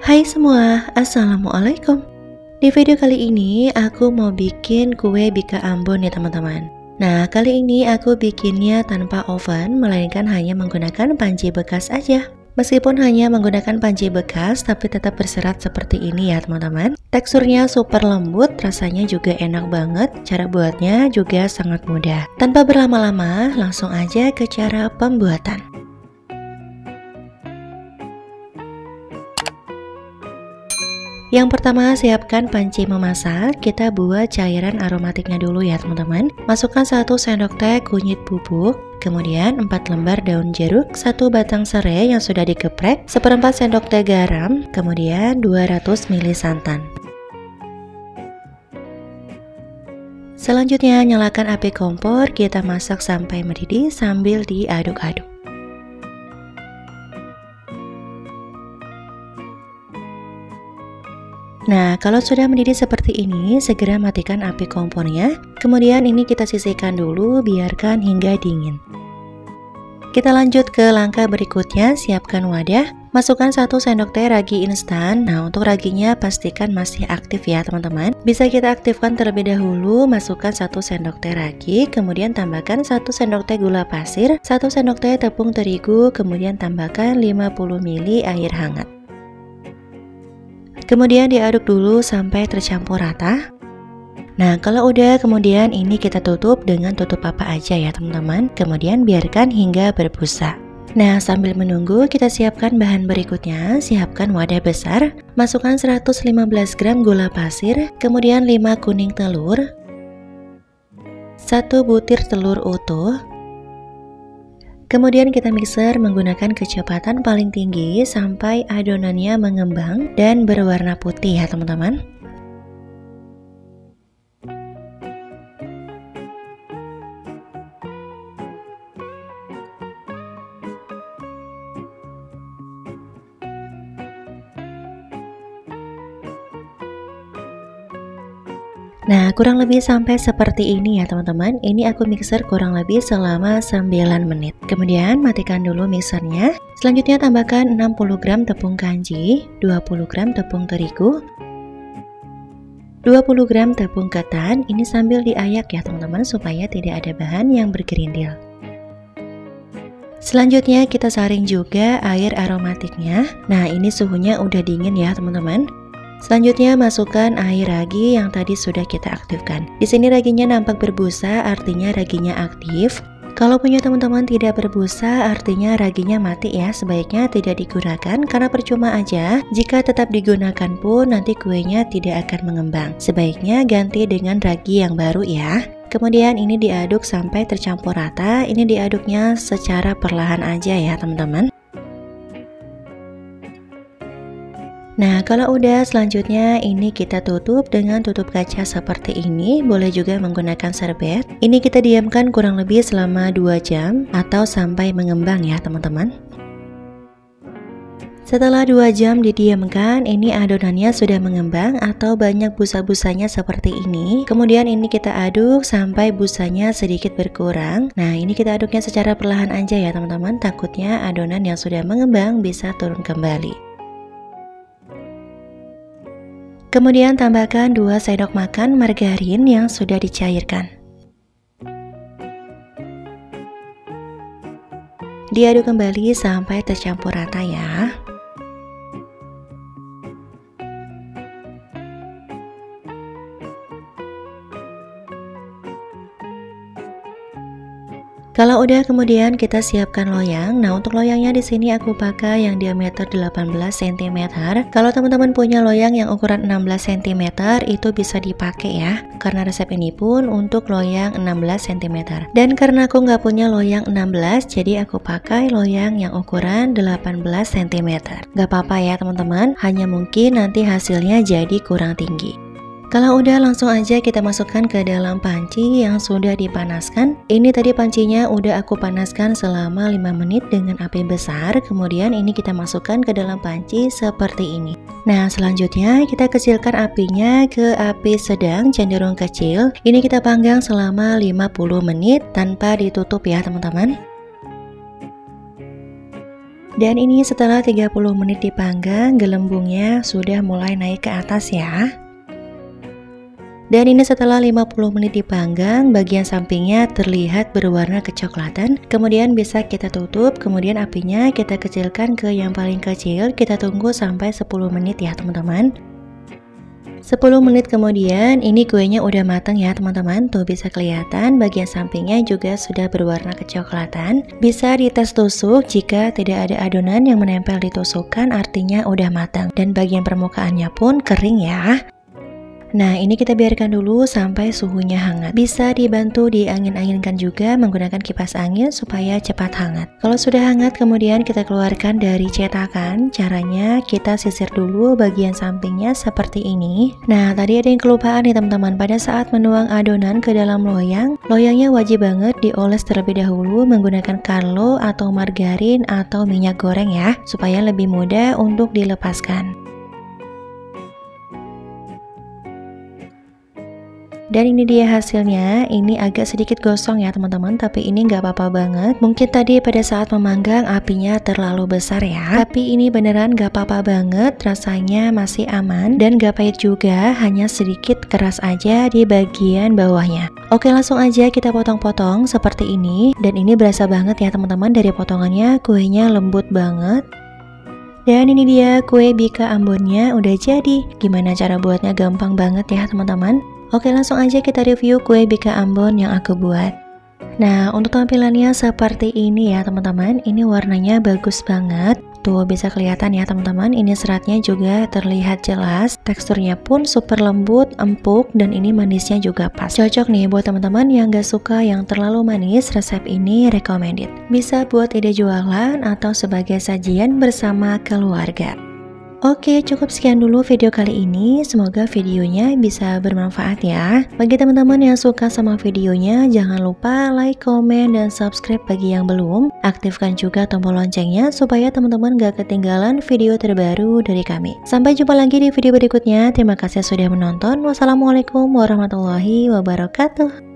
Hai semua, Assalamualaikum. Di video kali ini aku mau bikin kue bika Ambon ya teman-teman. Nah, kali ini aku bikinnya tanpa oven, melainkan hanya menggunakan panci bekas aja. Meskipun hanya menggunakan panci bekas, tapi tetap berserat seperti ini ya teman-teman. Teksturnya super lembut, rasanya juga enak banget. Cara buatnya juga sangat mudah. Tanpa berlama-lama, langsung aja ke cara pembuatan. Yang pertama, siapkan panci memasak. Kita buat cairan aromatiknya dulu ya teman-teman. Masukkan 1 sendok teh kunyit bubuk, kemudian 4 lembar daun jeruk, 1 batang serai yang sudah digeprek, 1/4 sendok teh garam, kemudian 200 ml santan. Selanjutnya, nyalakan api kompor, kita masak sampai mendidih sambil diaduk-aduk. Nah, kalau sudah mendidih seperti ini, segera matikan api kompornya. Kemudian ini kita sisihkan dulu, biarkan hingga dingin. Kita lanjut ke langkah berikutnya, siapkan wadah. Masukkan 1 sendok teh ragi instan. Nah, untuk raginya pastikan masih aktif ya teman-teman. Bisa kita aktifkan terlebih dahulu, masukkan 1 sendok teh ragi, kemudian tambahkan 1 sendok teh gula pasir, 1 sendok teh tepung terigu, kemudian tambahkan 50 ml air hangat. Kemudian diaduk dulu sampai tercampur rata. Nah, kalau udah, kemudian ini kita tutup dengan tutup apa aja ya teman-teman. Kemudian biarkan hingga berbusa. Nah, sambil menunggu kita siapkan bahan berikutnya. Siapkan wadah besar, masukkan 115 gram gula pasir, kemudian 5 kuning telur, 1 butir telur utuh. Kemudian kita mixer menggunakan kecepatan paling tinggi sampai adonannya mengembang dan berwarna putih ya teman-teman. Nah, kurang lebih sampai seperti ini ya teman-teman. Ini aku mixer kurang lebih selama 9 menit. Kemudian matikan dulu mixernya. Selanjutnya tambahkan 60 gram tepung kanji, 20 gram tepung terigu, 20 gram tepung ketan. Ini sambil diayak ya teman-teman supaya tidak ada bahan yang bergerindil. Selanjutnya kita saring juga air aromatiknya. Nah, ini suhunya udah dingin ya teman-teman. Selanjutnya masukkan air ragi yang tadi sudah kita aktifkan. Di sini raginya nampak berbusa, artinya raginya aktif. Kalau punya teman-teman tidak berbusa, artinya raginya mati ya. Sebaiknya tidak digunakan karena percuma aja. Jika tetap digunakan pun nanti kuenya tidak akan mengembang. Sebaiknya ganti dengan ragi yang baru ya. Kemudian ini diaduk sampai tercampur rata. Ini diaduknya secara perlahan aja ya teman-teman. Nah, kalau udah, selanjutnya ini kita tutup dengan tutup kaca seperti ini. Boleh juga menggunakan serbet. Ini kita diamkan kurang lebih selama 2 jam atau sampai mengembang ya teman-teman. Setelah 2 jam didiamkan, ini adonannya sudah mengembang atau banyak busa-busanya seperti ini. Kemudian ini kita aduk sampai busanya sedikit berkurang. Nah, ini kita aduknya secara perlahan aja ya teman-teman. Takutnya adonan yang sudah mengembang bisa turun kembali. Kemudian tambahkan 2 sendok makan margarin yang sudah dicairkan. Diaduk kembali sampai tercampur rata ya. Kalau udah, kemudian kita siapkan loyang. Nah, untuk loyangnya di sini aku pakai yang diameter 18 cm. Kalau teman-teman punya loyang yang ukuran 16 cm itu bisa dipakai ya. Karena resep ini pun untuk loyang 16 cm. Dan karena aku nggak punya loyang 16, jadi aku pakai loyang yang ukuran 18 cm. Nggak apa-apa ya teman-teman, hanya mungkin nanti hasilnya jadi kurang tinggi. Kalau udah, langsung aja kita masukkan ke dalam panci yang sudah dipanaskan. Ini tadi pancinya udah aku panaskan selama 5 menit dengan api besar. Kemudian ini kita masukkan ke dalam panci seperti ini. Nah, selanjutnya kita kecilkan apinya ke api sedang cenderung kecil. Ini kita panggang selama 50 menit tanpa ditutup ya teman-teman. Dan ini setelah 30 menit dipanggang, gelembungnya sudah mulai naik ke atas ya. Dan ini setelah 50 menit dipanggang, bagian sampingnya terlihat berwarna kecoklatan. Kemudian bisa kita tutup, kemudian apinya kita kecilkan ke yang paling kecil. Kita tunggu sampai 10 menit ya teman-teman. 10 menit kemudian ini kuenya udah matang ya teman-teman. Tuh bisa kelihatan bagian sampingnya juga sudah berwarna kecoklatan. Bisa dites tusuk, jika tidak ada adonan yang menempel di tusukan artinya udah matang. Dan bagian permukaannya pun kering ya. Nah, ini kita biarkan dulu sampai suhunya hangat. Bisa dibantu diangin-anginkan juga menggunakan kipas angin supaya cepat hangat. Kalau sudah hangat, kemudian kita keluarkan dari cetakan. Caranya kita sisir dulu bagian sampingnya seperti ini. Nah, tadi ada yang kelupaan nih teman-teman. Pada saat menuang adonan ke dalam loyang, loyangnya wajib banget dioles terlebih dahulu menggunakan karlo atau margarin atau minyak goreng ya, supaya lebih mudah untuk dilepaskan. Dan ini dia hasilnya. Ini agak sedikit gosong ya teman-teman, tapi ini nggak apa-apa banget. Mungkin tadi pada saat memanggang apinya terlalu besar ya, tapi ini beneran nggak apa-apa banget. Rasanya masih aman dan nggak pahit juga, hanya sedikit keras aja di bagian bawahnya. Oke, langsung aja kita potong-potong seperti ini. Dan ini berasa banget ya teman-teman, dari potongannya kuenya lembut banget. Dan ini dia kue bika ambonnya udah jadi. Gimana cara buatnya? Gampang banget ya teman-teman. Oke, langsung aja kita review kue bika ambon yang aku buat. Nah, untuk tampilannya seperti ini ya teman-teman. Ini warnanya bagus banget. Tuh bisa kelihatan ya teman-teman. Ini seratnya juga terlihat jelas. Teksturnya pun super lembut, empuk, dan ini manisnya juga pas. Cocok nih buat teman-teman yang gak suka yang terlalu manis. Resep ini recommended. Bisa buat ide jualan atau sebagai sajian bersama keluarga. Oke, cukup sekian dulu video kali ini. Semoga videonya bisa bermanfaat ya. Bagi teman-teman yang suka sama videonya, jangan lupa like, komen, dan subscribe bagi yang belum. Aktifkan juga tombol loncengnya supaya teman-teman gak ketinggalan video terbaru dari kami. Sampai jumpa lagi di video berikutnya. Terima kasih sudah menonton. Wassalamualaikum warahmatullahi wabarakatuh.